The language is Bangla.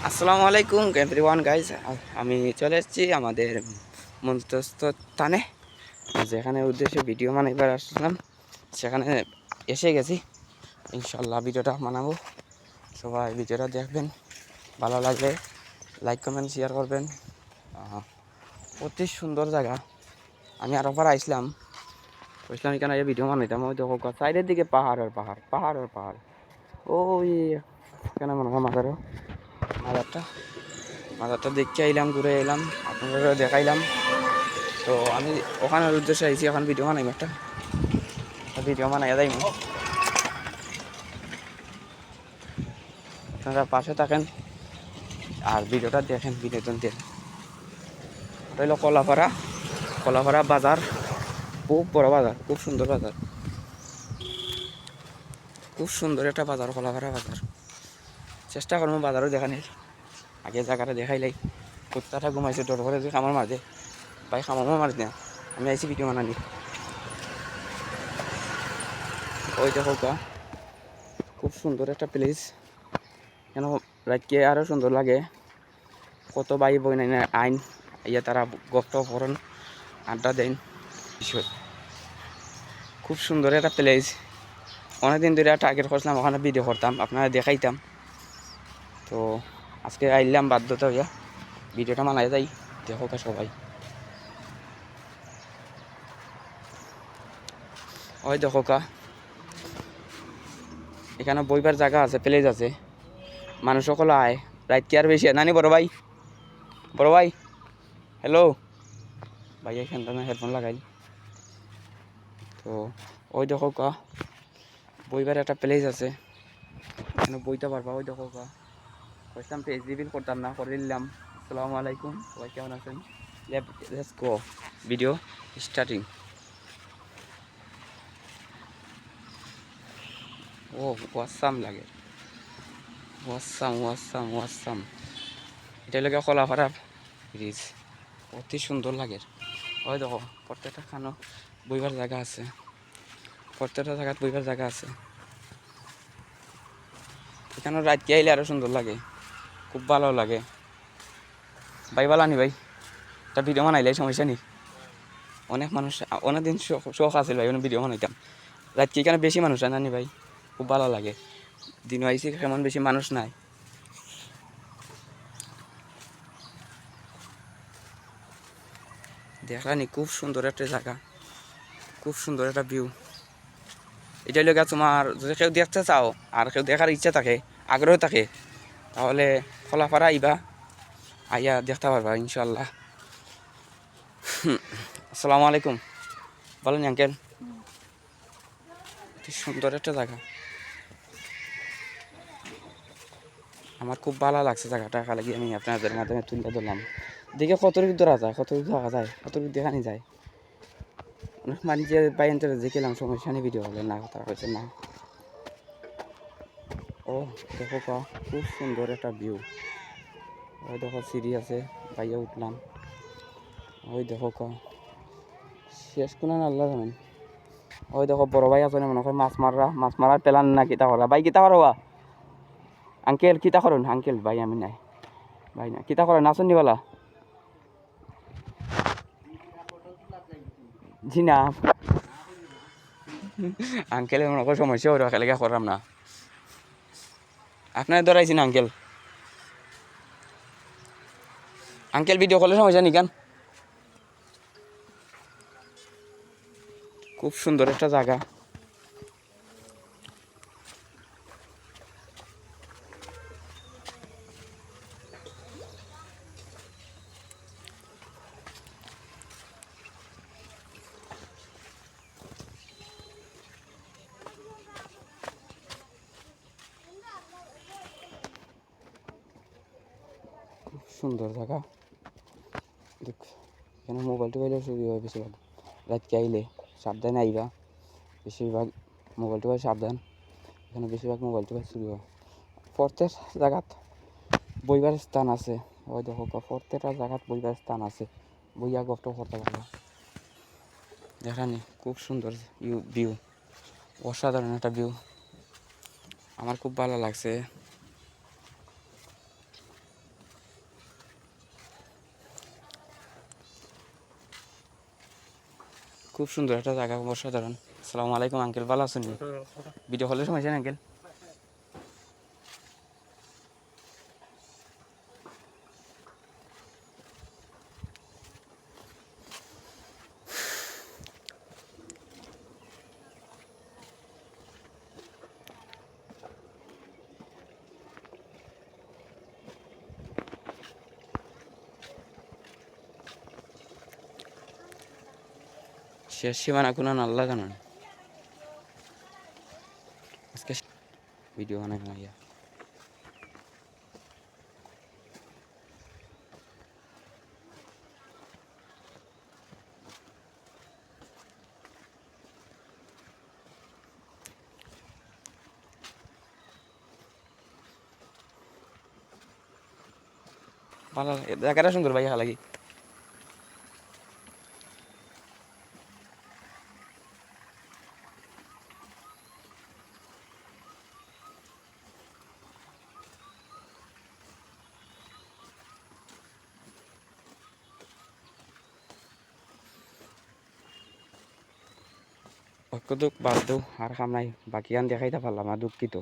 আসসালামু আলাইকুম এভরিওয়ান গাইজ, আমি চলে এসেছি আমাদের মন্তস্থ স্থানে, যেখানে উদ্দেশ্যে ভিডিও বানাইবার আসলাম। সেখানে এসে গেছি। ইনশাল্লাহ ভিডিওটা বানাবো। সবাই ভিডিওটা দেখবেন, ভালো লাগলে লাইক কমেন্ট শেয়ার করবেন। অতি সুন্দর জায়গা। আমি আর ওপর আইসলাম এখানে ভিডিও বানাইতাম। ওই দেখো সাইডের দিকে পাহাড় আর পাহাড়, পাহাড় আর পাহাড়। ওই কেন মনে হয় মাজারটা দেখতে আইলাম, ঘুরে এলাম, আপনাদেরও দেখাইলাম। তো আমি ওখানের উদ্দেশ্যে আইছি, এখন ভিডিও বানাইম, একটা ভিডিও বানাইয়া যাইম। আপনারা পাশে থাকেন আর ভিডিওটা দেখেন, বিনোদন দেন। ওটা হলো কলাপাড়া বাজার। খুব বড় বাজার, খুব সুন্দর বাজার, খুব সুন্দর একটা বাজার, কলাপাড়া বাজার। চেষ্টা করবো বাজারও দেখানির। আগে জায়গাটা দেখাইলাই। কুত্তাটা ঘুমাইছে ডর করে, যে খামার মারছে ভাই, খামারও মারছে না, আমি আইছি ভিডিও বানানি। ওই দেখো খুব সুন্দর একটা প্লেস। কেন রাতকে আরও সুন্দর লাগে। কত ভাই বই নাই আইন ইয়ে, তারা গপ্ত করেন, আড্ডা দেন। খুব সুন্দর একটা প্লেস। অনেকদিন ধরে টার্গেট করছিলাম, ওখানে ভিডিও করতাম, আপনারা দেখাইতাম। তো আজকে আইলাম বাধ্যতা হইয়া, ভিডিওটা বানাই যাই, দেখো সবাই। ওই দেখো এখানে বইবার জায়গা আছে, প্লেস আছে, মানুষ সকল আয়। রাতকে আর বেশি নানি বড় ভাই হ্যালো ভাই, এখানটা হেডফোন লাগাই। তো ওই দেখো বইবার একটা প্লেস আছে, এখানে বইতে পারবা। ওই দেখো কইতাম পেজ রিভিল করতাম না, করে দিলাম। আসসালামু আলাইকুম, সবাই কেমন আছেন? Let's go, video starting. ও ওয়াসাম লাগে, ওয়াসাম। এটা লাগে কলাপাড়া ব্রিজ, অতি সুন্দর লাগে। ওই দেখো প্রত্যেকটা খানো বইবার জায়গা আছে, প্রত্যেকটা জায়গায় বইবার জায়গা আছে। এখানে রাতকে আইলে আরো সুন্দর লাগে, খুব ভালো লাগে। ভাই ভালো আনি ভাই, একটা ভিডিও বানাইলে সমস্যা নেই। অনেক মানুষ, অনেকদিন শখ আছিল ভাই, ভিডিও বানাইতাম। রাতকে এখানে বেশি মানুষ হয় নানি ভাই, খুব ভালো লাগে। দিন আইসি কেমন বেশি মানুষ নাই। দেখলানি খুব সুন্দর একটা জায়গা, খুব সুন্দর একটা ভিউ। এটা লোক তোমার যদি কেউ দেখতে চাও আর কেউ দেখার ইচ্ছা থাকে, আগ্রহ থাকে, তাহলে খোলাপাড়া আইবা, আইয়া দেখতে পারবা ইনশাল্লাহ। আসসালামু আলাইকুম, বলেন আঙ্কেল। সুন্দর একটা জায়গা, আমার খুব ভালো লাগছে জায়গাটা, খালি আমি আপনাদের মাধ্যমে তুলে ধরলাম। দেখে কতটুকু ধরা যায়, কতটুকু দেখা যায়, কতটুকু দেখানি যায়। অনেক মানে যে বাইরে দেখলাম সমস্যা নেই, ভিডিও হলে না, তারা হয়েছে না। ও দেখো খুব সুন্দর একটা ভিউ। ওই দেখো সিঁড়ি আছে, বাইরে উঠলাম। ওই দেখো শেষ কোনা আল্লাহ জানেন। ওই দেখো বড় ভাই আছে মনে হয়, মাছ মারার প্ল্যান না, কিতা করা ভাই, কিতা করবা আঙ্কেল, কিতা করুন আঙ্কেল? ভাই আমি নাই, ভাই না, কিতা করেন আসুন নিবালা? জি না আঙ্কেলের মনে হয় সমস্যা ওরা খেলে করলাম না, আপনার ধরাইছি না আঙ্কেল ভিডিও কলের সমস্যা নি কেন? খুব সুন্দর একটা জায়গা, খুব সুন্দর জায়গা। দেখ এখানে মোবাইল টোবাইলের সুবিধা হয় বেশিরভাগ। রাতকে আইলে সাবধানে আইবা, বেশিরভাগ মোবাইল টোবাইল সাবধান, এখানে বেশিরভাগ মোবাইল টোবাইল চুরি হয়। প্রত্যেক জায়গাত বইবার স্থান আছে। ওই দেখো প্রত্যেকটা জায়গাত বইবার স্থান আছে, বইয়া গপ্ত করতে পারবো। দেখানি খুব সুন্দর ভিউ, অসাধারণ একটা ভিউ, আমার খুব ভালো লাগছে। খুব সুন্দর একটা জায়গা, অসাধারণ। আসসালামু আলাইকুম আঙ্কেল, ভালো আছেন? ভিডিও কলের সময় আছেন আঙ্কেল? শেষ সীমানা কোনো আল্লাহ জানান। আজকে ভিডিও বানাই না ইয়া ভালো জায়গাটা সুন্দর ভাই, ভালো লাগে। ঐক্য দুঃখ বাদ দো, আর কাম নাই, বাকি গান দেখাইতে পারলাম না, দুঃখিত।